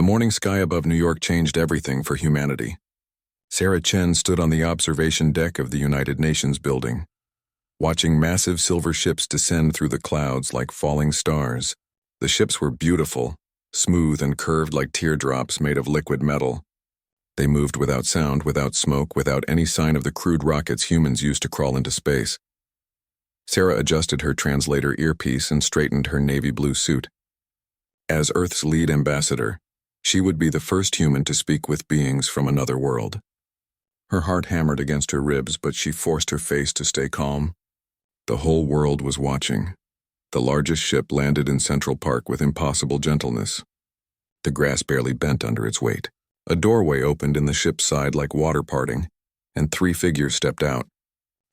The morning sky above New York changed everything for humanity. Sarah Chen stood on the observation deck of the United Nations building, watching massive silver ships descend through the clouds like falling stars. The ships were beautiful, smooth and curved like teardrops made of liquid metal. They moved without sound, without smoke, without any sign of the crude rockets humans used to crawl into space. Sarah adjusted her translator earpiece and straightened her navy blue suit. As Earth's lead ambassador, she would be the first human to speak with beings from another world. Her heart hammered against her ribs, but she forced her face to stay calm. The whole world was watching. The largest ship landed in Central Park with impossible gentleness. The grass barely bent under its weight. A doorway opened in the ship's side like water parting, and 3 figures stepped out.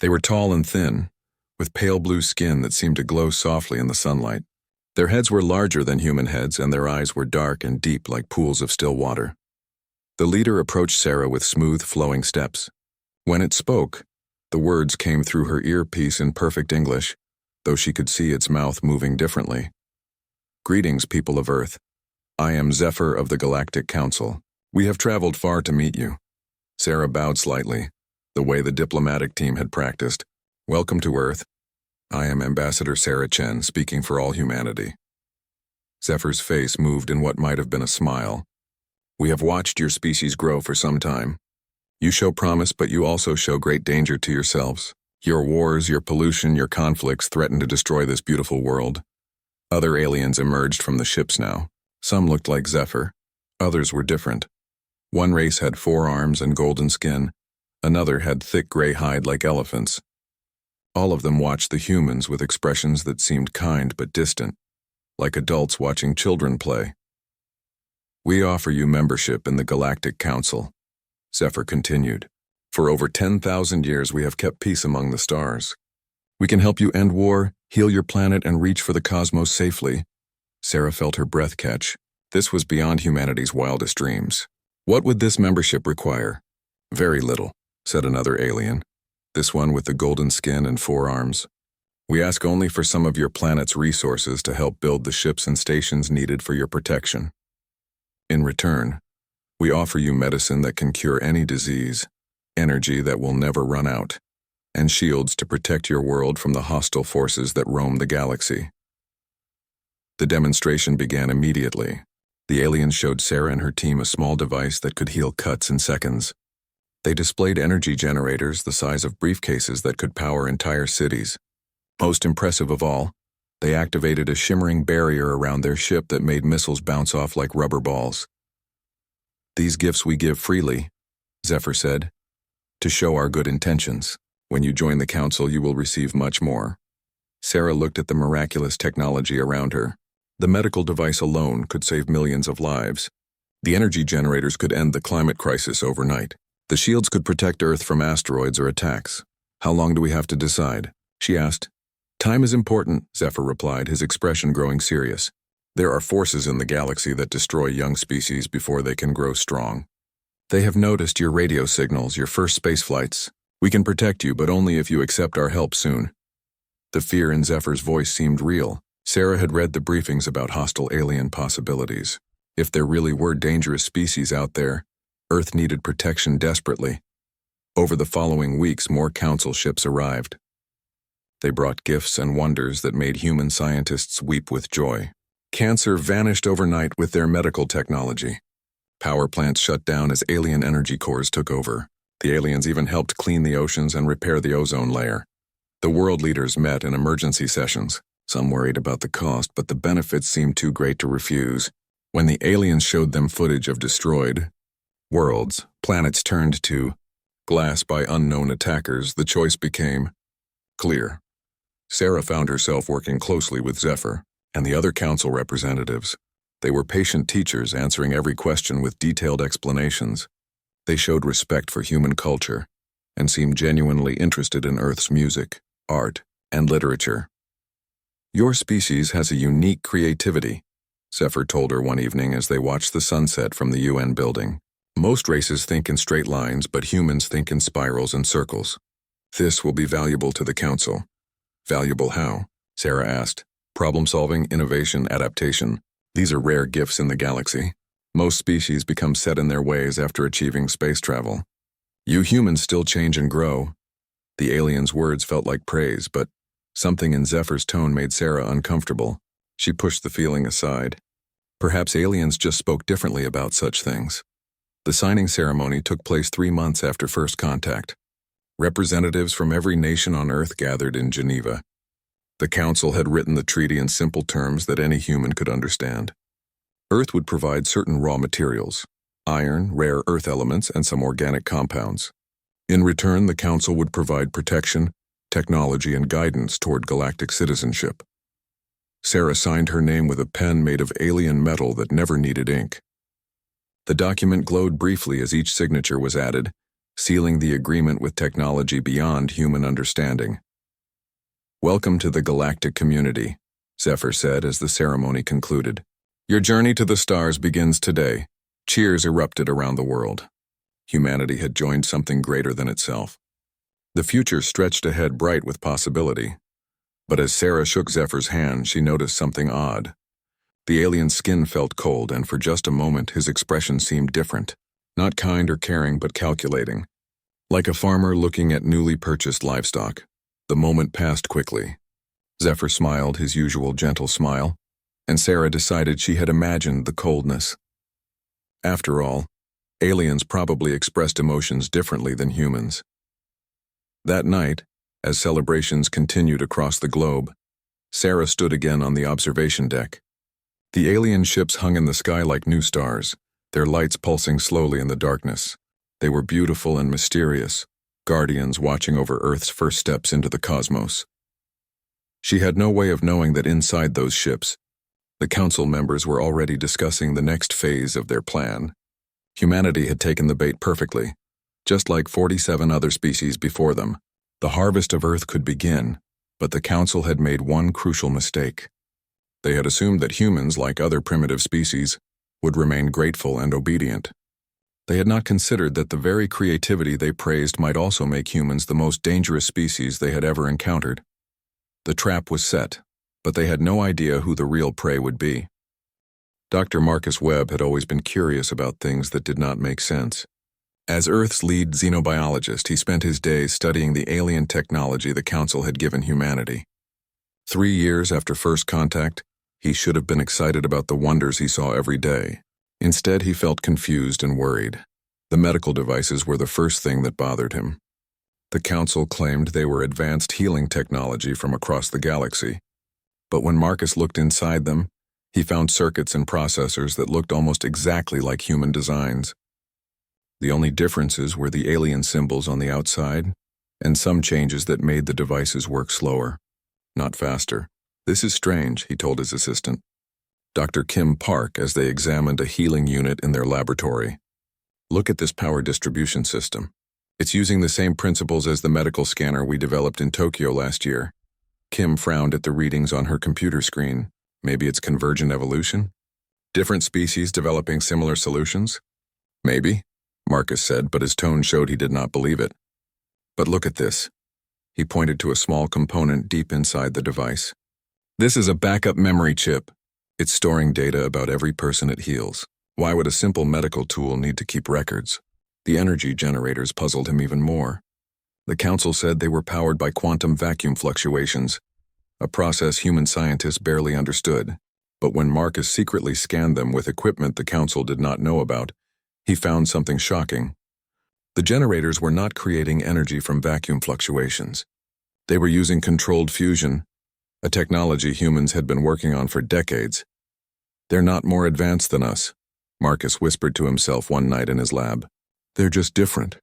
They were tall and thin, with pale blue skin that seemed to glow softly in the sunlight. Their heads were larger than human heads, and their eyes were dark and deep like pools of still water. The leader approached Sarah with smooth, flowing steps. When it spoke, the words came through her earpiece in perfect English, though she could see its mouth moving differently. "Greetings, people of Earth. I am Zephyr of the Galactic Council. We have traveled far to meet you." Sarah bowed slightly, the way the diplomatic team had practiced. "Welcome to Earth. I am Ambassador Sarah Chen, speaking for all humanity." Zephyr's face moved in what might have been a smile. "We have watched your species grow for some time. You show promise, but you also show great danger to yourselves. Your wars, your pollution, your conflicts threaten to destroy this beautiful world." Other aliens emerged from the ships now. Some looked like Zephyr. Others were different. One race had 4 arms and golden skin. Another had thick gray hide like elephants. All of them watched the humans with expressions that seemed kind but distant, like adults watching children play. "We offer you membership in the Galactic Council," Zephyr continued. "For over 10,000 years we have kept peace among the stars. We can help you end war, heal your planet, and reach for the cosmos safely." Sarah felt her breath catch. This was beyond humanity's wildest dreams. "What would this membership require?" "Very little," said another alien, this one with the golden skin and 4 arms. "We ask only for some of your planet's resources to help build the ships and stations needed for your protection. In return, we offer you medicine that can cure any disease, energy that will never run out, and shields to protect your world from the hostile forces that roam the galaxy." The demonstration began immediately. The aliens showed Sarah and her team a small device that could heal cuts in seconds. They displayed energy generators the size of briefcases that could power entire cities. Most impressive of all, they activated a shimmering barrier around their ship that made missiles bounce off like rubber balls. "These gifts we give freely," Zephyr said, "to show our good intentions. When you join the council, you will receive much more." Sarah looked at the miraculous technology around her. The medical device alone could save millions of lives. The energy generators could end the climate crisis overnight. The shields could protect Earth from asteroids or attacks. "How long do we have to decide?" she asked. "Time is important," Zephyr replied, his expression growing serious. "There are forces in the galaxy that destroy young species before they can grow strong. They have noticed your radio signals, your first space flights. We can protect you, but only if you accept our help soon." The fear in Zephyr's voice seemed real. Sarah had read the briefings about hostile alien possibilities. If there really were dangerous species out there, Earth needed protection desperately. Over the following weeks, more council ships arrived. They brought gifts and wonders that made human scientists weep with joy. Cancer vanished overnight with their medical technology. Power plants shut down as alien energy cores took over. The aliens even helped clean the oceans and repair the ozone layer. The world leaders met in emergency sessions. Some worried about the cost, but the benefits seemed too great to refuse. When the aliens showed them footage of destroyed worlds, planets turned to glass by unknown attackers, the choice became clear. Sarah found herself working closely with Zephyr and the other council representatives. They were patient teachers, answering every question with detailed explanations. They showed respect for human culture and seemed genuinely interested in Earth's music, art, and literature. "Your species has a unique creativity," Zephyr told her one evening as they watched the sunset from the UN building. "Most races think in straight lines, but humans think in spirals and circles. This will be valuable to the council." "Valuable how?" Sarah asked. "Problem-solving, innovation, adaptation. These are rare gifts in the galaxy. Most species become set in their ways after achieving space travel. You humans still change and grow. The alien's words felt like praise, but something in Zephyr's tone made Sarah uncomfortable. She pushed the feeling aside. Perhaps aliens just spoke differently about such things. The signing ceremony took place 3 months after first contact. Representatives from every nation on Earth gathered in Geneva. The Council had written the treaty in simple terms that any human could understand. Earth would provide certain raw materials, iron, rare earth elements, and some organic compounds. In return, the Council would provide protection, technology, and guidance toward galactic citizenship. Sarah signed her name with a pen made of alien metal that never needed ink. The document glowed briefly as each signature was added, sealing the agreement with technology beyond human understanding. "Welcome to the galactic community," Zephyr said as the ceremony concluded. "Your journey to the stars begins today." Cheers erupted around the world. Humanity had joined something greater than itself. The future stretched ahead bright with possibility. But as Sarah shook Zephyr's hand, she noticed something odd. The alien's skin felt cold, and for just a moment his expression seemed different. Not kind or caring, but calculating. Like a farmer looking at newly purchased livestock. The moment passed quickly. Zephyr smiled his usual gentle smile, and Sarah decided she had imagined the coldness. After all, aliens probably expressed emotions differently than humans. That night, as celebrations continued across the globe, Sarah stood again on the observation deck. The alien ships hung in the sky like new stars, their lights pulsing slowly in the darkness. They were beautiful and mysterious, guardians watching over Earth's first steps into the cosmos. She had no way of knowing that inside those ships, the Council members were already discussing the next phase of their plan. Humanity had taken the bait perfectly, just like 47 other species before them. The harvest of Earth could begin, but the Council had made one crucial mistake. They had assumed that humans, like other primitive species, would remain grateful and obedient. They had not considered that the very creativity they praised might also make humans the most dangerous species they had ever encountered. The trap was set, but they had no idea who the real prey would be. Dr. Marcus Webb had always been curious about things that did not make sense. As Earth's lead xenobiologist, he spent his days studying the alien technology the Council had given humanity. 3 years after first contact, he should have been excited about the wonders he saw every day. Instead, he felt confused and worried. The medical devices were the first thing that bothered him. The Council claimed they were advanced healing technology from across the galaxy. But when Marcus looked inside them, he found circuits and processors that looked almost exactly like human designs. The only differences were the alien symbols on the outside, and some changes that made the devices work slower, not faster. "This is strange," he told his assistant, Dr. Kim Park, as they examined a healing unit in their laboratory. "Look at this power distribution system. It's using the same principles as the medical scanner we developed in Tokyo last year." Kim frowned at the readings on her computer screen. Maybe it's convergent evolution? Different species developing similar solutions? Maybe, Marcus said, but his tone showed he did not believe it. "But look at this." He pointed to a small component deep inside the device. "This is a backup memory chip. It's storing data about every person it heals. Why would a simple medical tool need to keep records?" The energy generators puzzled him even more. The Council said they were powered by quantum vacuum fluctuations, a process human scientists barely understood. But when Marcus secretly scanned them with equipment the Council did not know about, he found something shocking. The generators were not creating energy from vacuum fluctuations. They were using controlled fusion, a technology humans had been working on for decades. "They're not more advanced than us," Marcus whispered to himself one night in his lab. "They're just different."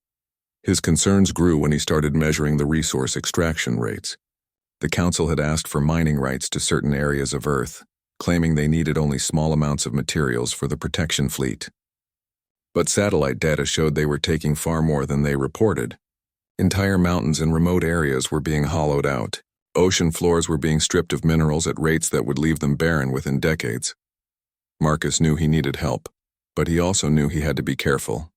His concerns grew when he started measuring the resource extraction rates. The Council had asked for mining rights to certain areas of Earth, claiming they needed only small amounts of materials for the protection fleet. But satellite data showed they were taking far more than they reported. Entire mountains in remote areas were being hollowed out. Ocean floors were being stripped of minerals at rates that would leave them barren within decades. Marcus knew he needed help, but he also knew he had to be careful.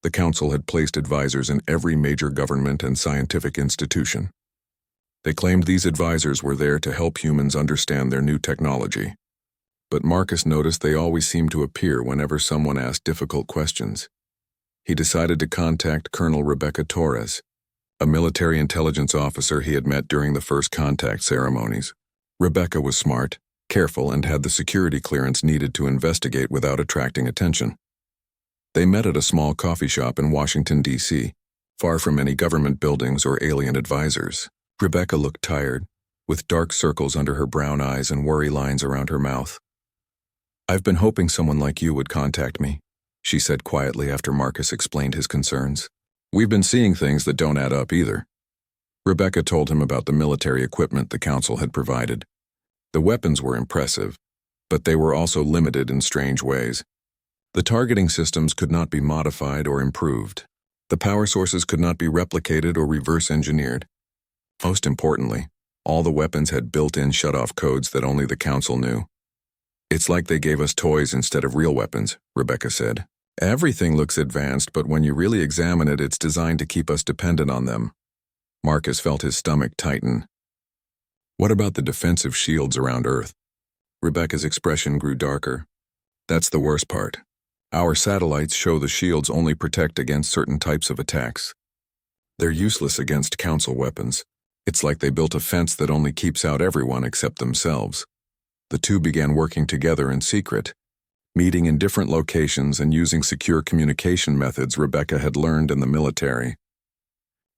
The Council had placed advisors in every major government and scientific institution. They claimed these advisors were there to help humans understand their new technology. but Marcus noticed they always seemed to appear whenever someone asked difficult questions. He decided to contact Colonel Rebecca Torres, a military intelligence officer he had met during the first contact ceremonies. Rebecca was smart, careful, and had the security clearance needed to investigate without attracting attention. They met at a small coffee shop in Washington, D.C., far from any government buildings or alien advisors. Rebecca looked tired, with dark circles under her brown eyes and worry lines around her mouth. "I've been hoping someone like you would contact me," she said quietly after Marcus explained his concerns. "We've been seeing things that don't add up either." Rebecca told him about the military equipment the council had provided. The weapons were impressive, but they were also limited in strange ways. The targeting systems could not be modified or improved. The power sources could not be replicated or reverse engineered. Most importantly, all the weapons had built-in shut-off codes that only the council knew. "It's like they gave us toys instead of real weapons," Rebecca said. "Everything looks advanced, but when you really examine it, it's designed to keep us dependent on them." Marcus felt his stomach tighten. "What about the defensive shields around Earth?" Rebecca's expression grew darker. "That's the worst part. Our satellites show the shields only protect against certain types of attacks. They're useless against council weapons. It's like they built a fence that only keeps out everyone except themselves." The two began working together in secret, meeting in different locations and using secure communication methods Rebecca had learned in the military.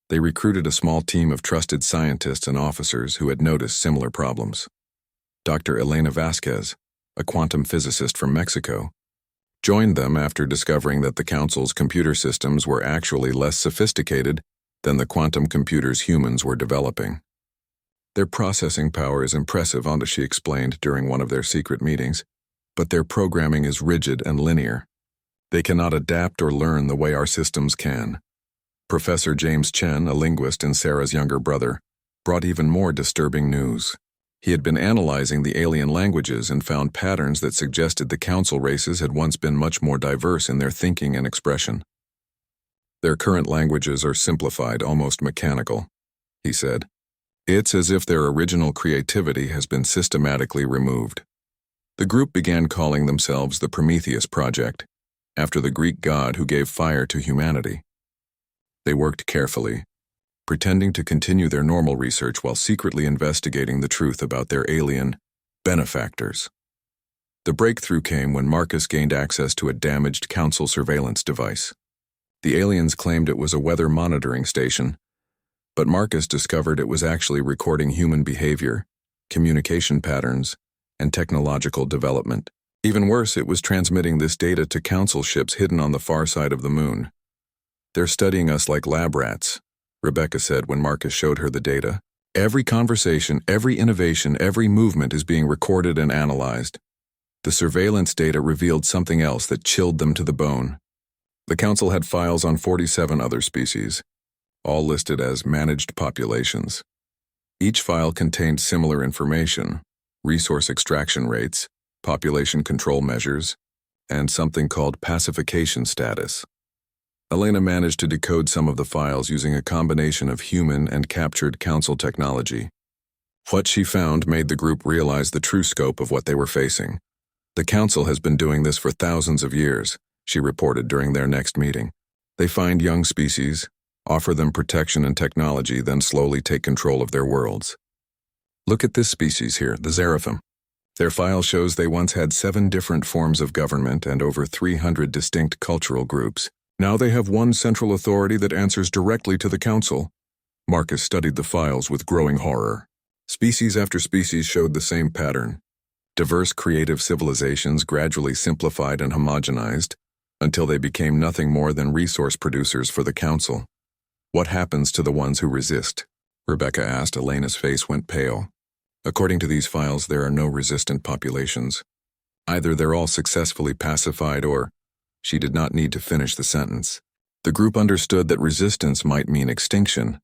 They recruited a small team of trusted scientists and officers who had noticed similar problems. Dr. Elena Vasquez, a quantum physicist from Mexico, joined them after discovering that the council's computer systems were actually less sophisticated than the quantum computers humans were developing. "Their processing power is impressive," she explained during one of their secret meetings, "but their programming is rigid and linear. They cannot adapt or learn the way our systems can." Professor James Chen, a linguist and Sarah's younger brother, brought even more disturbing news. He had been analyzing the alien languages and found patterns that suggested the council races had once been much more diverse in their thinking and expression. "Their current languages are simplified, almost mechanical," he said. "It's as if their original creativity has been systematically removed." The group began calling themselves the Prometheus Project, after the Greek god who gave fire to humanity. They worked carefully, pretending to continue their normal research while secretly investigating the truth about their alien benefactors. The breakthrough came when Marcus gained access to a damaged council surveillance device. The aliens claimed it was a weather monitoring station, but Marcus discovered it was actually recording human behavior, communication patterns, and technological development. Even worse, it was transmitting this data to council ships hidden on the far side of the moon. "They're studying us like lab rats," Rebecca said when Marcus showed her the data. "Every conversation, every innovation, every movement is being recorded and analyzed." The surveillance data revealed something else that chilled them to the bone. The council had files on 47 other species, all listed as managed populations. Each file contained similar information: resource extraction rates, population control measures, and something called pacification status. Elena managed to decode some of the files using a combination of human and captured council technology. What she found made the group realize the true scope of what they were facing. "The council has been doing this for thousands of years," she reported during their next meeting. "They find young species, offer them protection and technology, then slowly take control of their worlds. Look at this species here, the Xeraphim. Their file shows they once had 7 different forms of government and over 300 distinct cultural groups. Now they have one central authority that answers directly to the council." Marcus studied the files with growing horror. Species after species showed the same pattern. Diverse creative civilizations gradually simplified and homogenized until they became nothing more than resource producers for the council. "What happens to the ones who resist?" Rebecca asked. Elena's face went pale. "According to these files, there are no resistant populations. Either they're all successfully pacified or—" She did not need to finish the sentence. The group understood that resistance might mean extinction,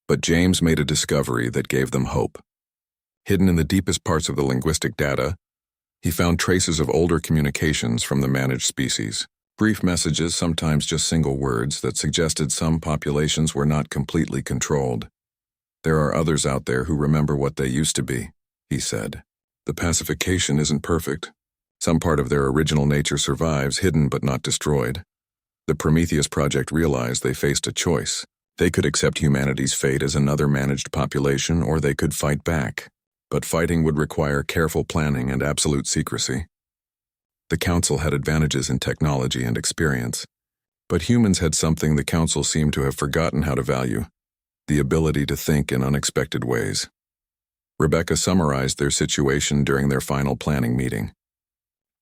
but James made a discovery that gave them hope. Hidden in the deepest parts of the linguistic data, he found traces of older communications from the managed species. Brief messages, sometimes just single words, that suggested some populations were not completely controlled. "There are others out there who remember what they used to be," he said. "The pacification isn't perfect, Some part of their original nature survives, hidden but not destroyed. The Prometheus Project realized they faced a choice. They could accept humanity's fate as another managed population, or they could fight back. But fighting would require careful planning and absolute secrecy. The Council had advantages in technology and experience. But humans had something the Council seemed to have forgotten how to value: the ability to think in unexpected ways. Rebecca summarized their situation during their final planning meeting.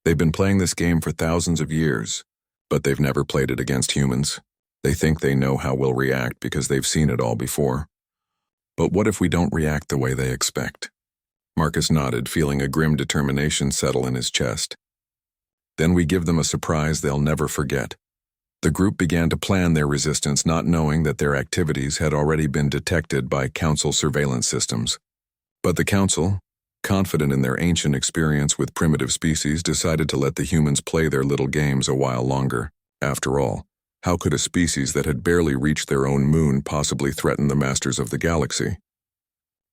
They've been playing this game for thousands of years, but they've never played it against humans. They think they know how we'll react because they've seen it all before. But what if we don't react the way they expect? Marcus nodded, feeling a grim determination settle in his chest. Then we give them a surprise they'll never forget. The group began to plan their resistance, not knowing that their activities had already been detected by Council surveillance systems. But the Council, confident in their ancient experience with primitive species, decided to let the humans play their little games a while longer. After all, how could a species that had barely reached their own moon possibly threaten the masters of the galaxy?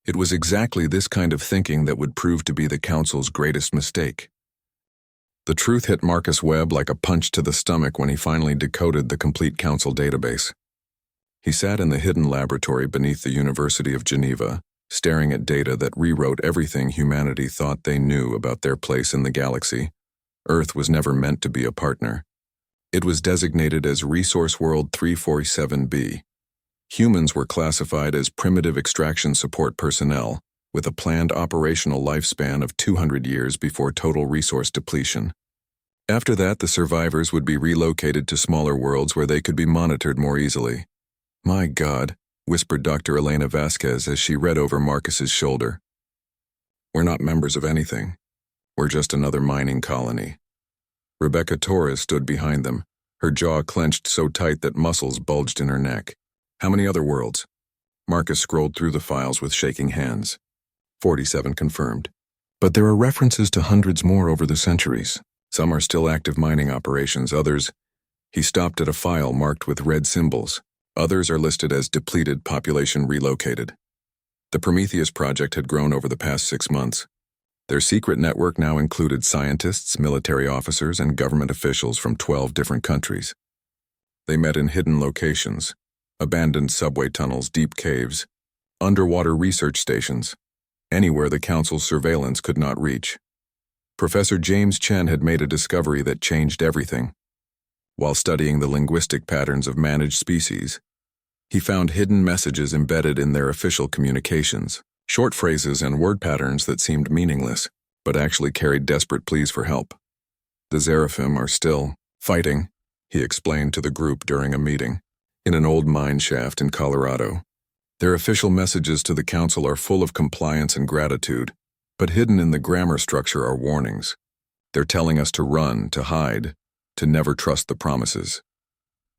It was exactly this kind of thinking that would prove to be the Council's greatest mistake. The truth hit Marcus Webb like a punch to the stomach when he finally decoded the complete Council database. He sat in the hidden laboratory beneath the University of Geneva, staring at data that rewrote everything humanity thought they knew about their place in the galaxy. Earth was never meant to be a partner. It was designated as Resource World 347b. Humans were classified as primitive extraction support personnel, with a planned operational lifespan of 200 years before total resource depletion. After that, the survivors would be relocated to smaller worlds where they could be monitored more easily. "My God," whispered Dr. Elena Vasquez as she read over Marcus's shoulder. "We're not members of anything. We're just another mining colony." Rebecca Torres stood behind them, her jaw clenched so tight that muscles bulged in her neck. "How many other worlds?" Marcus scrolled through the files with shaking hands. 47 confirmed. "But there are references to hundreds more over the centuries. Some are still active mining operations, others—" He stopped at a file marked with red symbols. "Others are listed as depleted, population relocated." The Prometheus Project had grown over the past 6 months. Their secret network now included scientists, military officers, and government officials from 12 different countries. They met in hidden locations: abandoned subway tunnels, deep caves, underwater research stations, anywhere the Council's surveillance could not reach. Professor James Chen had made a discovery that changed everything. While studying the linguistic patterns of managed species, he found hidden messages embedded in their official communications, short phrases and word patterns that seemed meaningless, but actually carried desperate pleas for help. "The Seraphim are still fighting," he explained to the group during a meeting, "in an old mine shaft in Colorado. Their official messages to the Council are full of compliance and gratitude, but hidden in the grammar structure are warnings. They're telling us to run, to hide, to never trust the promises."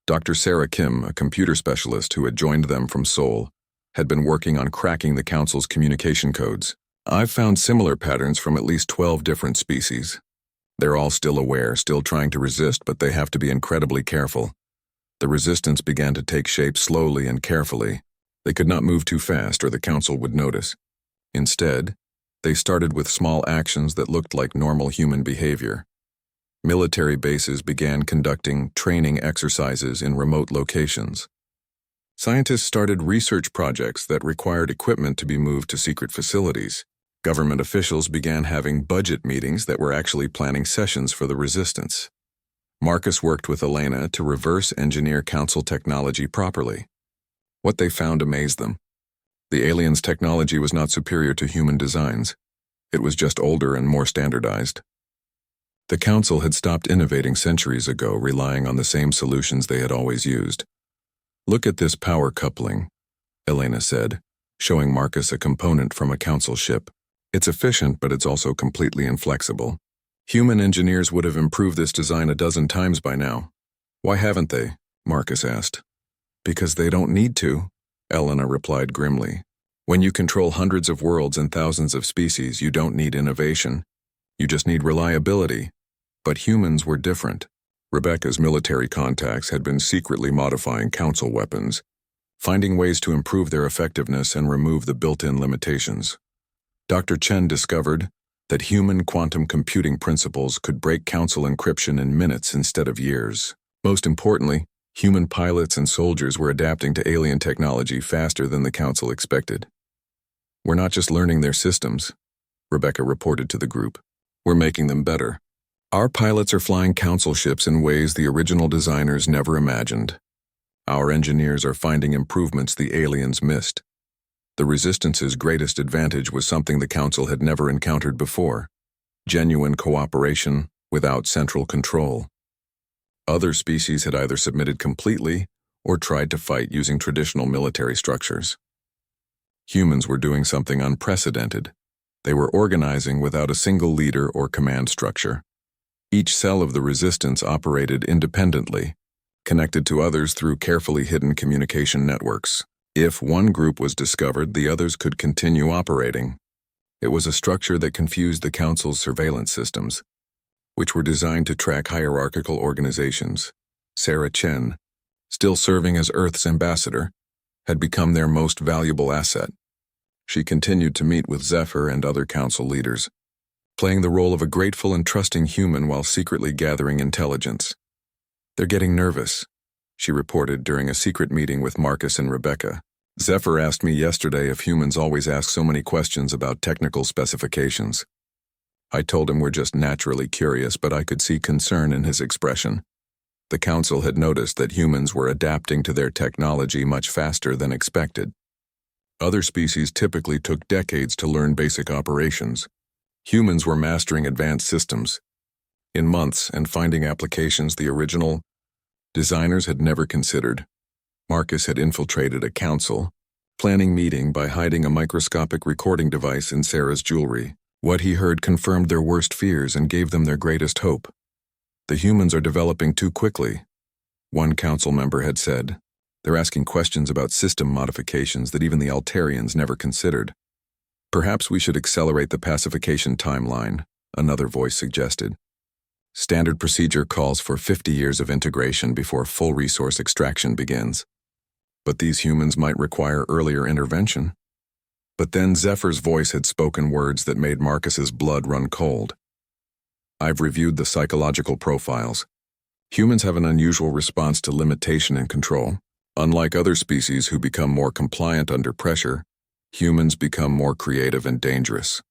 Dr. Sarah Kim, a computer specialist who had joined them from Seoul, had been working on cracking the Council's communication codes. "I've found similar patterns from at least 12 different species. They're all still aware, still trying to resist, but they have to be incredibly careful." The resistance began to take shape slowly and carefully. They could not move too fast or the Council would notice. Instead, they started with small actions that looked like normal human behavior. Military bases began conducting training exercises in remote locations. Scientists started research projects that required equipment to be moved to secret facilities. Government officials began having budget meetings that were actually planning sessions for the resistance. Marcus worked with Elena to reverse engineer Council technology properly. What they found amazed them. The aliens' technology was not superior to human designs. It was just older and more standardized. The Council had stopped innovating centuries ago, relying on the same solutions they had always used. "Look at this power coupling," Elena said, showing Marcus a component from a Council ship. "It's efficient, but it's also completely inflexible. Human engineers would have improved this design a dozen times by now." "Why haven't they?" Marcus asked. "Because they don't need to," Elena replied grimly. "When you control hundreds of worlds and thousands of species, you don't need innovation. You just need reliability." But humans were different. Rebecca's military contacts had been secretly modifying Council weapons, finding ways to improve their effectiveness and remove the built-in limitations. Dr. Chen discovered that human quantum computing principles could break Council encryption in minutes instead of years. Most importantly, human pilots and soldiers were adapting to alien technology faster than the Council expected. "We're not just learning their systems," Rebecca reported to the group. "We're making them better. Our pilots are flying Council ships in ways the original designers never imagined. Our engineers are finding improvements the aliens missed." The Resistance's greatest advantage was something the Council had never encountered before: genuine cooperation without central control. Other species had either submitted completely or tried to fight using traditional military structures. Humans were doing something unprecedented. They were organizing without a single leader or command structure. Each cell of the Resistance operated independently, connected to others through carefully hidden communication networks. If one group was discovered, the others could continue operating. It was a structure that confused the Council's surveillance systems, which were designed to track hierarchical organizations. Sarah Chen, still serving as Earth's ambassador, had become their most valuable asset. She continued to meet with Zephyr and other Council leaders, playing the role of a grateful and trusting human while secretly gathering intelligence. "They're getting nervous," she reported during a secret meeting with Marcus and Rebecca. "Zephyr asked me yesterday if humans always ask so many questions about technical specifications. I told him we're just naturally curious, but I could see concern in his expression." The Council had noticed that humans were adapting to their technology much faster than expected. Other species typically took decades to learn basic operations. Humans were mastering advanced systems in months and finding applications the original designers had never considered. Marcus had infiltrated a Council planning meeting by hiding a microscopic recording device in Sarah's jewelry. What he heard confirmed their worst fears and gave them their greatest hope. "The humans are developing too quickly," one Council member had said. "They're asking questions about system modifications that even the Altarians never considered." "Perhaps we should accelerate the pacification timeline," another voice suggested. "Standard procedure calls for 50 years of integration before full resource extraction begins. But these humans might require earlier intervention." But then Zephyr's voice had spoken words that made Marcus's blood run cold. "I've reviewed the psychological profiles. Humans have an unusual response to limitation and control. Unlike other species who become more compliant under pressure, humans become more creative and dangerous.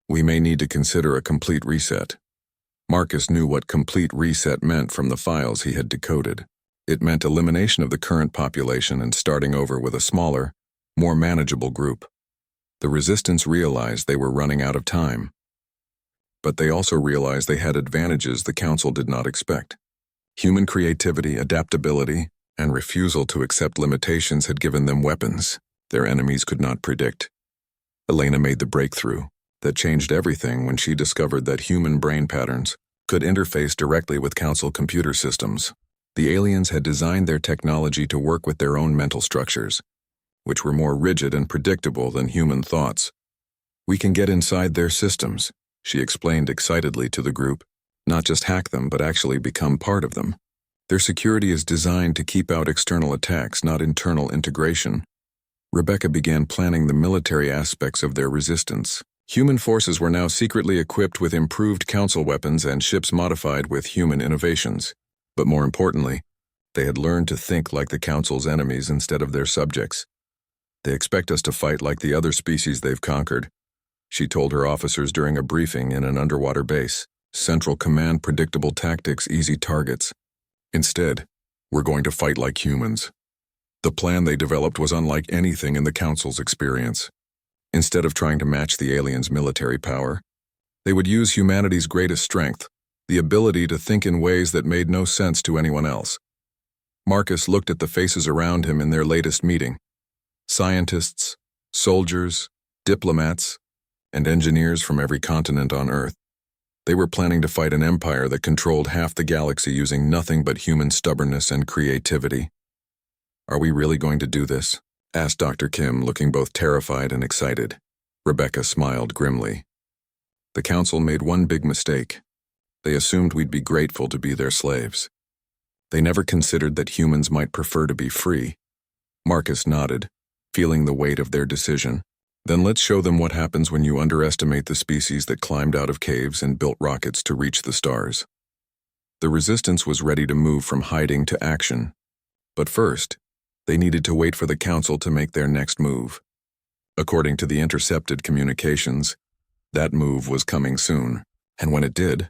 We may need to consider a complete reset." Marcus knew what complete reset meant from the files he had decoded. It meant elimination of the current population and starting over with a smaller, more manageable group. The Resistance realized they were running out of time. But they also realized they had advantages the Council did not expect. Human creativity, adaptability, and refusal to accept limitations had given them weapons their enemies could not predict. Elena made the breakthrough that changed everything when she discovered that human brain patterns could interface directly with Council computer systems. The aliens had designed their technology to work with their own mental structures, which were more rigid and predictable than human thoughts. "We can get inside their systems," she explained excitedly to the group. "Not just hack them, but actually become part of them. Their security is designed to keep out external attacks, not internal integration." Rebecca began planning the military aspects of their resistance. Human forces were now secretly equipped with improved Council weapons and ships modified with human innovations. But more importantly, they had learned to think like the Council's enemies instead of their subjects. "They expect us to fight like the other species they've conquered," she told her officers during a briefing in an underwater base. "Central command, predictable tactics, easy targets. Instead, we're going to fight like humans." The plan they developed was unlike anything in the Council's experience. Instead of trying to match the aliens' military power, they would use humanity's greatest strength, the ability to think in ways that made no sense to anyone else. Marcus looked at the faces around him in their latest meeting. Scientists, soldiers, diplomats, and engineers from every continent on Earth. They were planning to fight an empire that controlled half the galaxy using nothing but human stubbornness and creativity. "Are we really going to do this?" asked Dr. Kim, looking both terrified and excited. Rebecca smiled grimly. "The Council made one big mistake. They assumed we'd be grateful to be their slaves. They never considered that humans might prefer to be free." Marcus nodded, feeling the weight of their decision. Then let's show them what happens when you underestimate the species that climbed out of caves and built rockets to reach the stars. The resistance was ready to move from hiding to action. But first, they needed to wait for the council to make their next move. According to the intercepted communications, that move was coming soon, and when it did,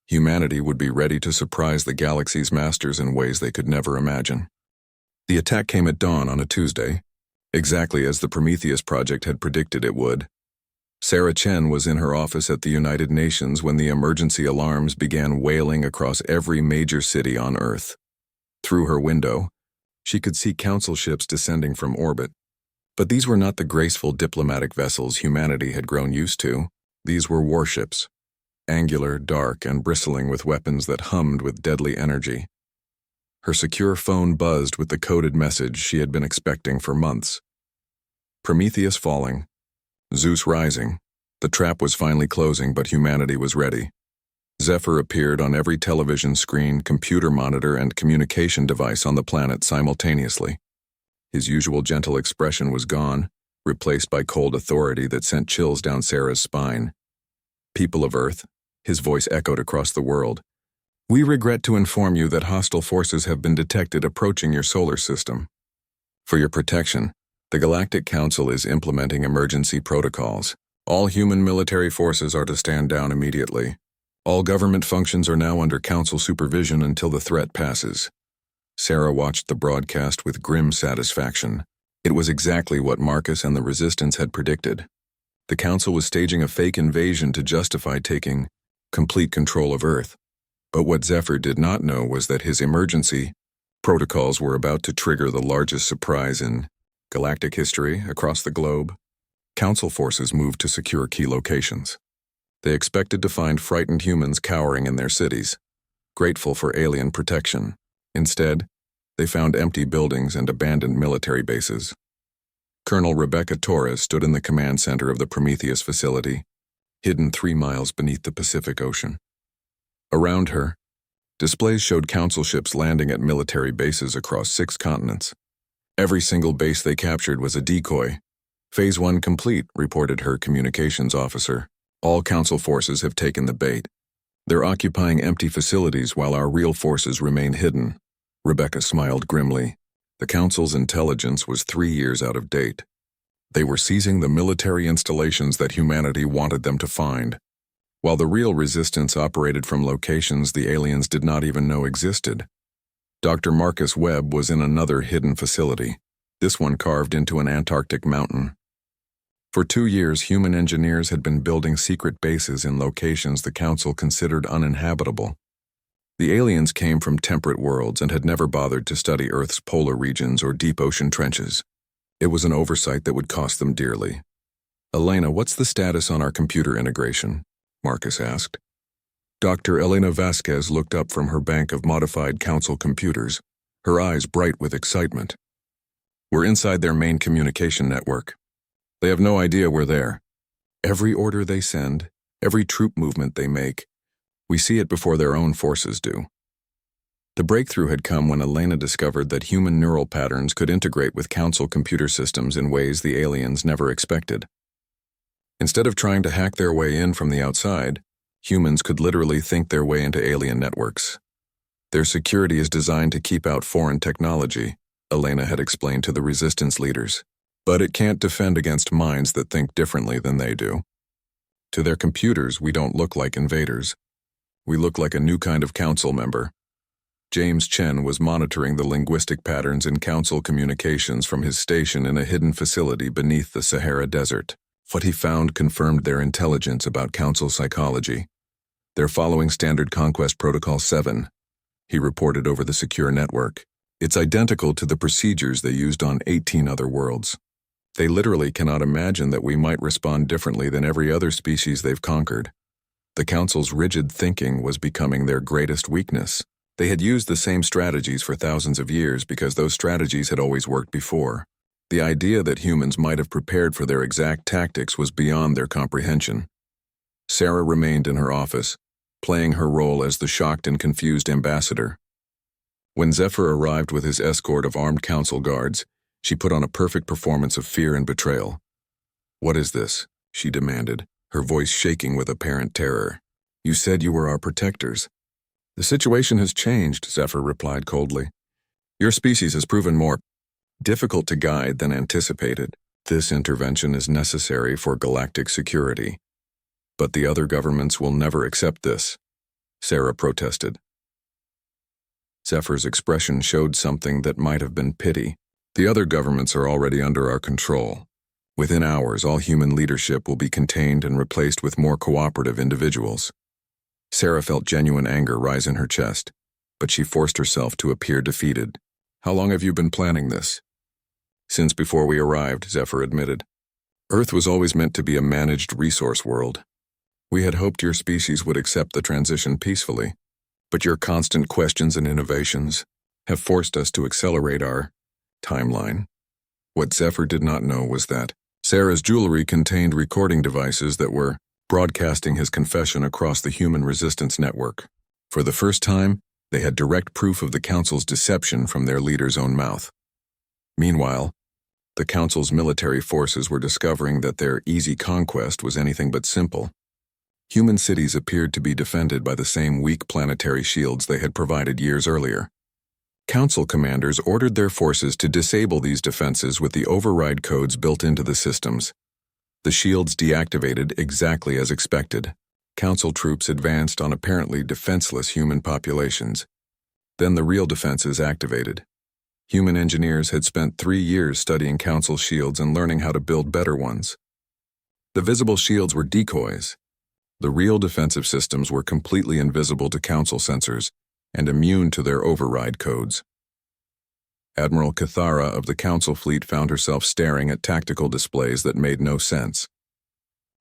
humanity would be ready to surprise the galaxy's masters in ways they could never imagine. The attack came at dawn on a Tuesday, exactly as the Prometheus project had predicted it would. Sarah Chen was in her office at the United Nations when the emergency alarms began wailing across every major city on Earth. Through her window, she could see council ships descending from orbit. But these were not the graceful diplomatic vessels humanity had grown used to. These were warships, angular, dark, and bristling with weapons that hummed with deadly energy. Her secure phone buzzed with the coded message she had been expecting for months. Prometheus falling, Zeus rising. The trap was finally closing, but humanity was ready. Zephyr appeared on every television screen, computer monitor, and communication device on the planet simultaneously. His usual gentle expression was gone, replaced by cold authority that sent chills down Sarah's spine. People of Earth, his voice echoed across the world. We regret to inform you that hostile forces have been detected approaching your solar system. For your protection, the Galactic Council is implementing emergency protocols. All human military forces are to stand down immediately. All government functions are now under Council supervision until the threat passes. Sarah watched the broadcast with grim satisfaction. It was exactly what Marcus and the Resistance had predicted. The Council was staging a fake invasion to justify taking complete control of Earth. But what Zephyr did not know was that his emergency protocols were about to trigger the largest surprise in galactic history across the globe. Council forces moved to secure key locations. They expected to find frightened humans cowering in their cities, grateful for alien protection. Instead, they found empty buildings and abandoned military bases. Colonel Rebecca Torres stood in the command center of the Prometheus facility, hidden 3 miles beneath the Pacific Ocean. Around her, displays showed council ships landing at military bases across 6 continents. Every single base they captured was a decoy. Phase 1 complete, reported her communications officer. All council forces have taken the bait. They're occupying empty facilities while our real forces remain hidden. Rebecca smiled grimly. The council's intelligence was 3 years out of date. They were seizing the military installations that humanity wanted them to find. While the real resistance operated from locations the aliens did not even know existed. Dr. Marcus Webb was in another hidden facility, this one carved into an Antarctic mountain. For 2 years, human engineers had been building secret bases in locations the Council considered uninhabitable. The aliens came from temperate worlds and had never bothered to study Earth's polar regions or deep ocean trenches. It was an oversight that would cost them dearly. Elena, what's the status on our computer integration? Marcus asked. Dr. Elena Vasquez looked up from her bank of modified Council computers, her eyes bright with excitement. We're inside their main communication network. They have no idea we're there. Every order they send, every troop movement they make, we see it before their own forces do. The breakthrough had come when Elena discovered that human neural patterns could integrate with Council computer systems in ways the aliens never expected. Instead of trying to hack their way in from the outside, humans could literally think their way into alien networks. Their security is designed to keep out foreign technology, Elena had explained to the resistance leaders. But it can't defend against minds that think differently than they do. To their computers, we don't look like invaders. We look like a new kind of council member. James Chen was monitoring the linguistic patterns in council communications from his station in a hidden facility beneath the Sahara Desert. What he found confirmed their intelligence about council psychology. They're following Standard Conquest Protocol 7, he reported over the secure network. It's identical to the procedures they used on 18 other worlds. They literally cannot imagine that we might respond differently than every other species they've conquered. The Council's rigid thinking was becoming their greatest weakness. They had used the same strategies for thousands of years because those strategies had always worked before. The idea that humans might have prepared for their exact tactics was beyond their comprehension. Sarah remained in her office, playing her role as the shocked and confused ambassador. When Zephyr arrived with his escort of armed council guards, she put on a perfect performance of fear and betrayal. "What is this?" she demanded, her voice shaking with apparent terror. "You said you were our protectors." "The situation has changed," Zephyr replied coldly. "Your species has proven more difficult to guide than anticipated. This intervention is necessary for galactic security. But the other governments will never accept this," Sarah protested. Zephyr's expression showed something that might have been pity. "The other governments are already under our control. Within hours, all human leadership will be contained and replaced with more cooperative individuals." Sarah felt genuine anger rise in her chest, but she forced herself to appear defeated. "How long have you been planning this?" "Since before we arrived," Zephyr admitted. "Earth was always meant to be a managed resource world. We had hoped your species would accept the transition peacefully, but your constant questions and innovations have forced us to accelerate our timeline." What Zephyr did not know was that Sarah's jewelry contained recording devices that were broadcasting his confession across the human resistance network. For the first time, they had direct proof of the Council's deception from their leader's own mouth. Meanwhile, the Council's military forces were discovering that their easy conquest was anything but simple. Human cities appeared to be defended by the same weak planetary shields they had provided years earlier. Council commanders ordered their forces to disable these defenses with the override codes built into the systems. The shields deactivated exactly as expected. Council troops advanced on apparently defenseless human populations. Then the real defenses activated. Human engineers had spent 3 years studying Council shields and learning how to build better ones. The visible shields were decoys. The real defensive systems were completely invisible to Council sensors and immune to their override codes. Admiral Cathara of the Council fleet found herself staring at tactical displays that made no sense.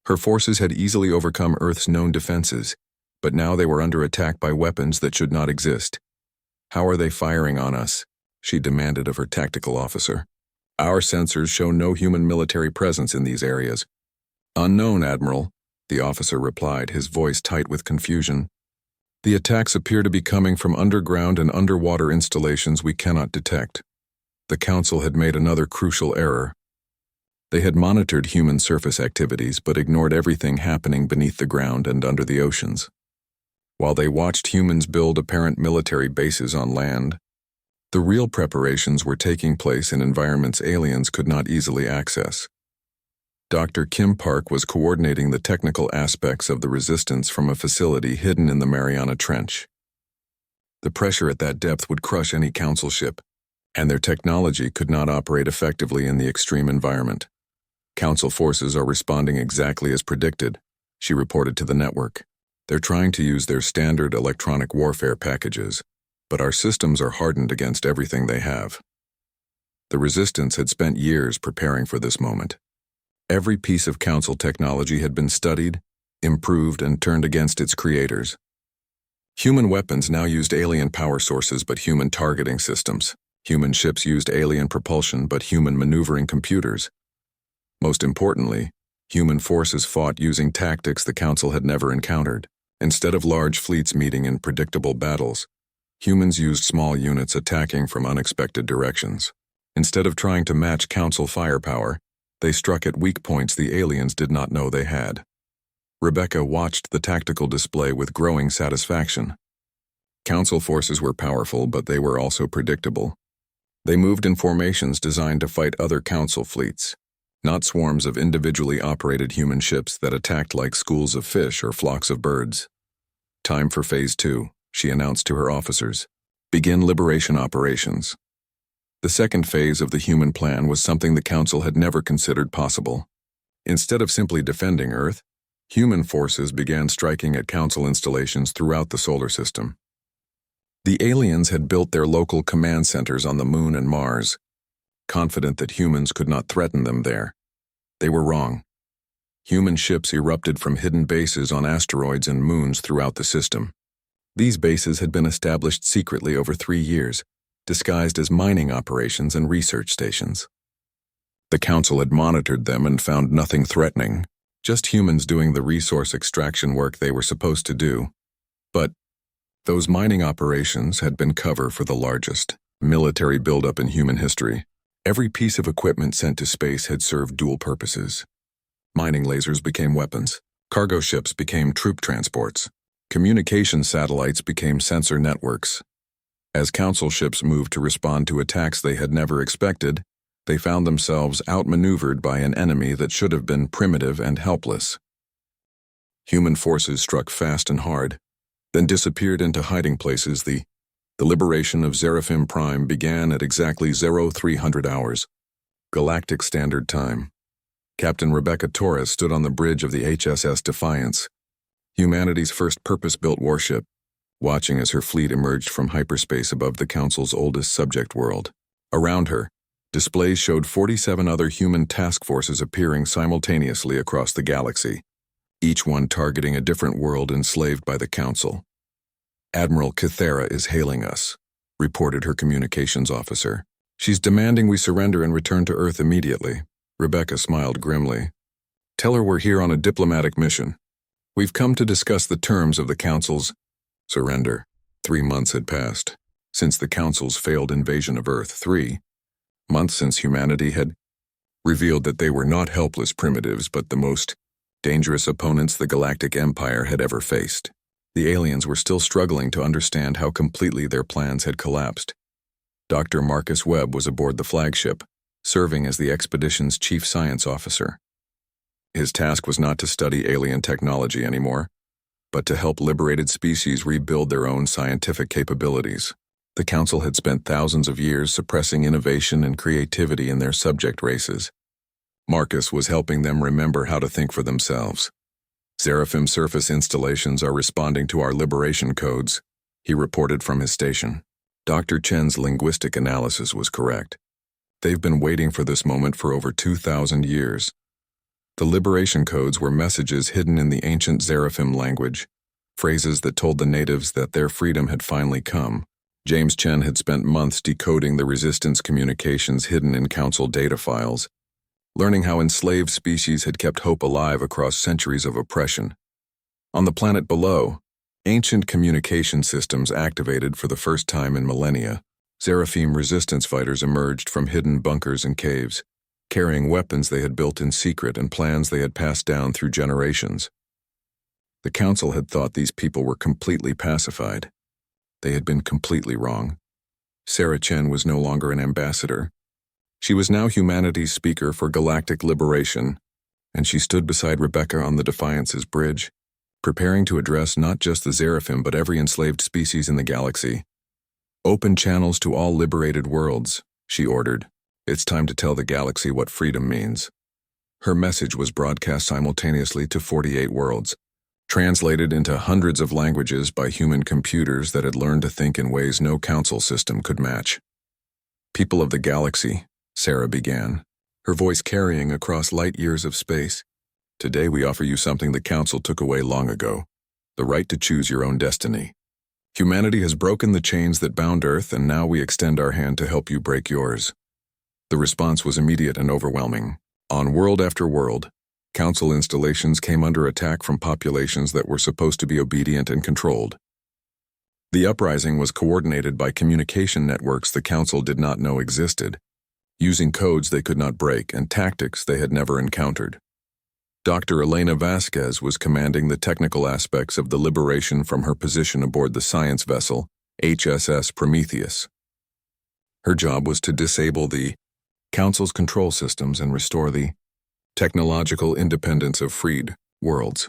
Her forces had easily overcome Earth's known defenses, but now they were under attack by weapons that should not exist. "How are they firing on us?" she demanded of her tactical officer. "Our sensors show no human military presence in these areas." "Unknown, Admiral," the officer replied, his voice tight with confusion. "The attacks appear to be coming from underground and underwater installations we cannot detect." The Council had made another crucial error. They had monitored human surface activities but ignored everything happening beneath the ground and under the oceans. While they watched humans build apparent military bases on land, the real preparations were taking place in environments aliens could not easily access. Dr. Kim Park was coordinating the technical aspects of the resistance from a facility hidden in the Mariana Trench. The pressure at that depth would crush any Council ship, and their technology could not operate effectively in the extreme environment. "Council forces are responding exactly as predicted," she reported to the network. "They're trying to use their standard electronic warfare packages, but our systems are hardened against everything they have." The Resistance had spent years preparing for this moment. Every piece of Council technology had been studied, improved, and turned against its creators. Human weapons now used alien power sources but human targeting systems. Human ships used alien propulsion but human maneuvering computers. Most importantly, human forces fought using tactics the Council had never encountered. Instead of large fleets meeting in predictable battles, humans used small units attacking from unexpected directions. Instead of trying to match Council firepower, they struck at weak points the aliens did not know they had. Rebecca watched the tactical display with growing satisfaction. Council forces were powerful, but they were also predictable. They moved in formations designed to fight other Council fleets, not swarms of individually operated human ships that attacked like schools of fish or flocks of birds. "Time for Phase 2, she announced to her officers. "Begin liberation operations." The second phase of the human plan was something the Council had never considered possible. Instead of simply defending Earth, human forces began striking at Council installations throughout the solar system. The aliens had built their local command centers on the Moon and Mars, confident that humans could not threaten them there. They were wrong. Human ships erupted from hidden bases on asteroids and moons throughout the system. These bases had been established secretly over 3 years, disguised as mining operations and research stations. The Council had monitored them and found nothing threatening, just humans doing the resource extraction work they were supposed to do. But those mining operations had been cover for the largest military buildup in human history. Every piece of equipment sent to space had served dual purposes. Mining lasers became weapons. Cargo ships became troop transports. Communication satellites became sensor networks. As Council ships moved to respond to attacks they had never expected, they found themselves outmaneuvered by an enemy that should have been primitive and helpless. Human forces struck fast and hard, then disappeared into hiding places. The liberation of Seraphim Prime began at exactly 0300 hours, Galactic Standard Time. Captain Rebecca Torres stood on the bridge of the HSS Defiance, humanity's first purpose-built warship, watching as her fleet emerged from hyperspace above the Council's oldest subject world. Around her, displays showed 47 other human task forces appearing simultaneously across the galaxy, each one targeting a different world enslaved by the Council. "Admiral Kythera is hailing us," reported her communications officer. "She's demanding we surrender and return to Earth immediately." Rebecca smiled grimly. "Tell her we're here on a diplomatic mission. We've come to discuss the terms of the Council's surrender." 3 months had passed since the Council's failed invasion of Earth. 3 months since humanity had revealed that they were not helpless primitives but the most dangerous opponents the Galactic Empire had ever faced. The aliens were still struggling to understand how completely their plans had collapsed. Dr. Marcus Webb was aboard the flagship, serving as the expedition's chief science officer. His task was not to study alien technology anymore, but to help liberated species rebuild their own scientific capabilities. The Council had spent thousands of years suppressing innovation and creativity in their subject races. Marcus was helping them remember how to think for themselves. "Seraphim surface installations are responding to our liberation codes," he reported from his station. Dr. Chen's linguistic analysis was correct. They've been waiting for this moment for over 2,000 years. The liberation codes were messages hidden in the ancient Seraphim language, phrases that told the natives that their freedom had finally come. James Chen had spent months decoding the resistance communications hidden in Council data files, learning how enslaved species had kept hope alive across centuries of oppression. On the planet below, ancient communication systems activated for the first time in millennia. Seraphim resistance fighters emerged from hidden bunkers and caves, carrying weapons they had built in secret and plans they had passed down through generations. The Council had thought these people were completely pacified. They had been completely wrong. Sarah Chen was no longer an ambassador. She was now humanity's speaker for galactic liberation, and she stood beside Rebecca on the Defiance's bridge, preparing to address not just the Seraphim but every enslaved species in the galaxy. "Open channels to all liberated worlds," she ordered. "It's time to tell the galaxy what freedom means." Her message was broadcast simultaneously to 48 worlds, translated into hundreds of languages by human computers that had learned to think in ways no Council system could match. "People of the galaxy," Sarah began, her voice carrying across light years of space. "Today we offer you something the Council took away long ago, the right to choose your own destiny. Humanity has broken the chains that bound Earth, and now we extend our hand to help you break yours." The response was immediate and overwhelming. On world after world, Council installations came under attack from populations that were supposed to be obedient and controlled. The uprising was coordinated by communication networks the Council did not know existed, using codes they could not break and tactics they had never encountered. Dr. Elena Vasquez was commanding the technical aspects of the liberation from her position aboard the science vessel, HSS Prometheus. Her job was to disable the Council's control systems and restore the technological independence of freed worlds.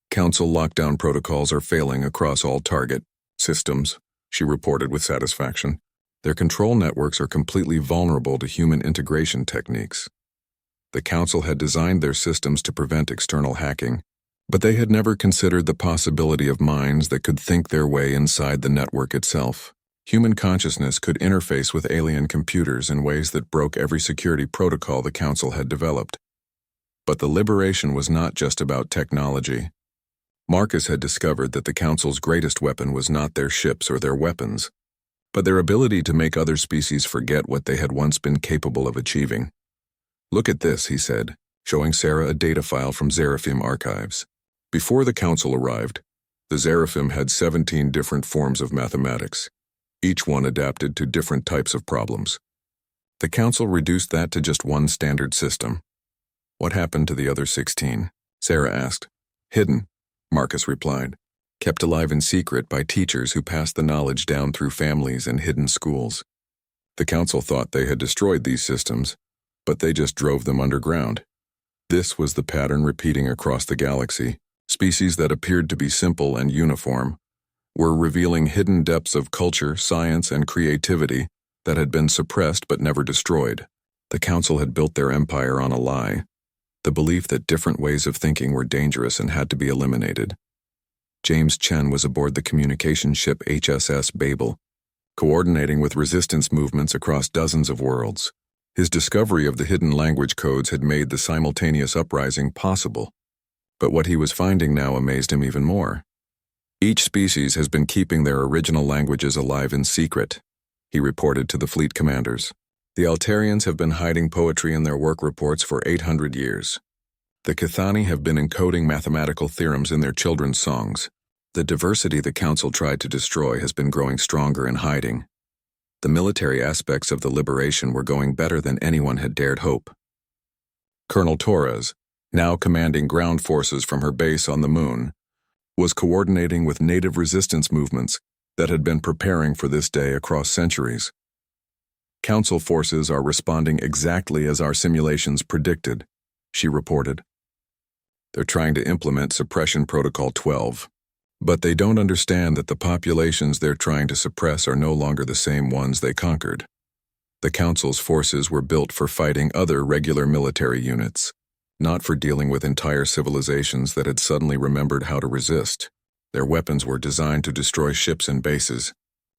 "Council lockdown protocols are failing across all target systems," she reported with satisfaction. "Their control networks are completely vulnerable to human integration techniques." The Council had designed their systems to prevent external hacking, but they had never considered the possibility of minds that could think their way inside the network itself. Human consciousness could interface with alien computers in ways that broke every security protocol the Council had developed. But the liberation was not just about technology. Marcus had discovered that the Council's greatest weapon was not their ships or their weapons, but their ability to make other species forget what they had once been capable of achieving. "Look at this," he said, showing Sarah a data file from Seraphim archives. Before the Council arrived, the Seraphim had 17 different forms of mathematics, each one adapted to different types of problems. The Council reduced that to just one standard system. What happened to the other 16? Sarah asked. Hidden, Marcus replied. Kept alive in secret by teachers who passed the knowledge down through families and hidden schools. The council thought they had destroyed these systems, but they just drove them underground. This was the pattern repeating across the galaxy. Species that appeared to be simple and uniform were revealing hidden depths of culture, science, and creativity that had been suppressed but never destroyed. The council had built their empire on a lie, the belief that different ways of thinking were dangerous and had to be eliminated. James Chen was aboard the communication ship HSS Babel, coordinating with resistance movements across dozens of worlds. His discovery of the hidden language codes had made the simultaneous uprising possible, but what he was finding now amazed him even more. Each species has been keeping their original languages alive in secret, he reported to the fleet commanders. The Altarians have been hiding poetry in their work reports for 800 years. The Cathani have been encoding mathematical theorems in their children's songs. The diversity the Council tried to destroy has been growing stronger in hiding. The military aspects of the liberation were going better than anyone had dared hope. Colonel Torres, now commanding ground forces from her base on the moon, was coordinating with native resistance movements that had been preparing for this day across centuries. Council forces are responding exactly as our simulations predicted, she reported. They're trying to implement Suppression Protocol 12, but they don't understand that the populations they're trying to suppress are no longer the same ones they conquered. The Council's forces were built for fighting other regular military units, not for dealing with entire civilizations that had suddenly remembered how to resist. Their weapons were designed to destroy ships and bases,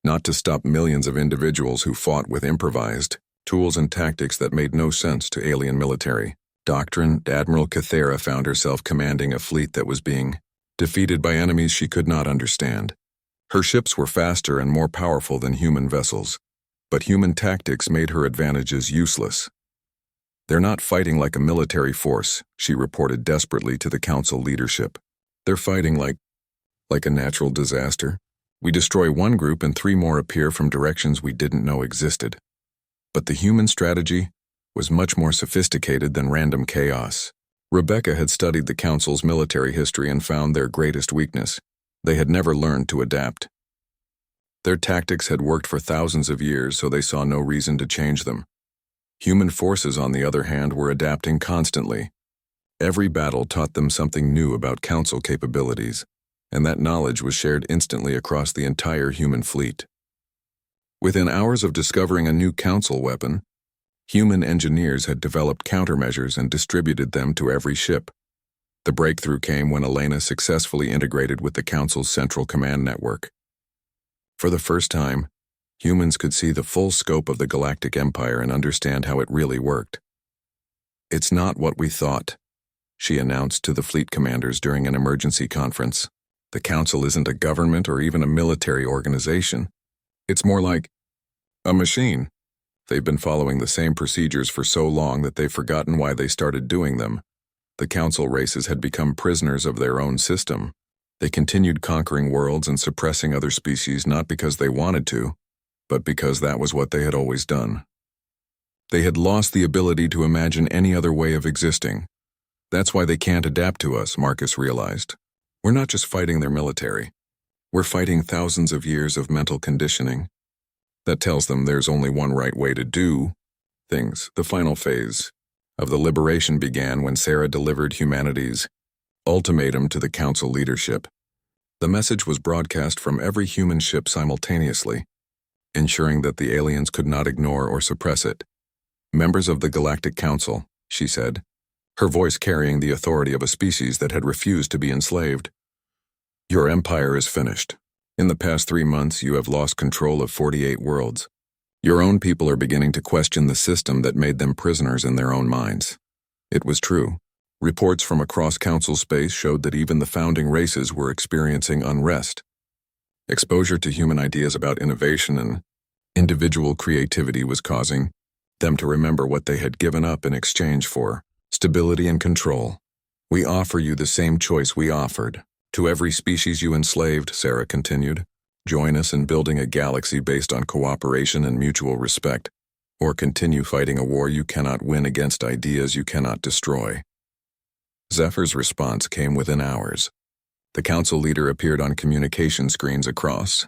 not to stop millions of individuals who fought with improvised tools and tactics that made no sense to alien military doctrine. Admiral Cathera found herself commanding a fleet that was being defeated by enemies she could not understand. Her ships were faster and more powerful than human vessels, but human tactics made her advantages useless. They're not fighting like a military force, she reported desperately to the Council leadership. They're fighting like a natural disaster. We destroy one group and 3 more appear from directions we didn't know existed. But the human strategy was much more sophisticated than random chaos. Rebecca had studied the Council's military history and found their greatest weakness. They had never learned to adapt. Their tactics had worked for thousands of years, so they saw no reason to change them. Human forces, on the other hand, were adapting constantly. Every battle taught them something new about Council capabilities, and that knowledge was shared instantly across the entire human fleet. Within hours of discovering a new Council weapon, human engineers had developed countermeasures and distributed them to every ship. The breakthrough came when Elena successfully integrated with the Council's central command network. For the first time, humans could see the full scope of the Galactic Empire and understand how it really worked. It's not what we thought, she announced to the fleet commanders during an emergency conference. The Council isn't a government or even a military organization. It's more like a machine. They've been following the same procedures for so long that they've forgotten why they started doing them. The Council races had become prisoners of their own system. They continued conquering worlds and suppressing other species not because they wanted to, but because that was what they had always done. They had lost the ability to imagine any other way of existing. That's why they can't adapt to us, Marcus realized. We're not just fighting their military. We're fighting thousands of years of mental conditioning that tells them there's only one right way to do things. The final phase of the liberation began when Sarah delivered humanity's ultimatum to the Council leadership. The message was broadcast from every human ship simultaneously, ensuring that the aliens could not ignore or suppress it. Members of the Galactic Council, she said, her voice carrying the authority of a species that had refused to be enslaved. Your empire is finished. In the past 3 months, you have lost control of 48 worlds. Your own people are beginning to question the system that made them prisoners in their own minds. It was true. Reports from across Council space showed that even the founding races were experiencing unrest. Exposure to human ideas about innovation and individual creativity was causing them to remember what they had given up in exchange for stability and control. We offer you the same choice we offered to every species you enslaved, Sarah continued. Join us in building a galaxy based on cooperation and mutual respect. or continue fighting a war you cannot win against ideas you cannot destroy. Zephyr's response came within hours. The council leader appeared on communication screens across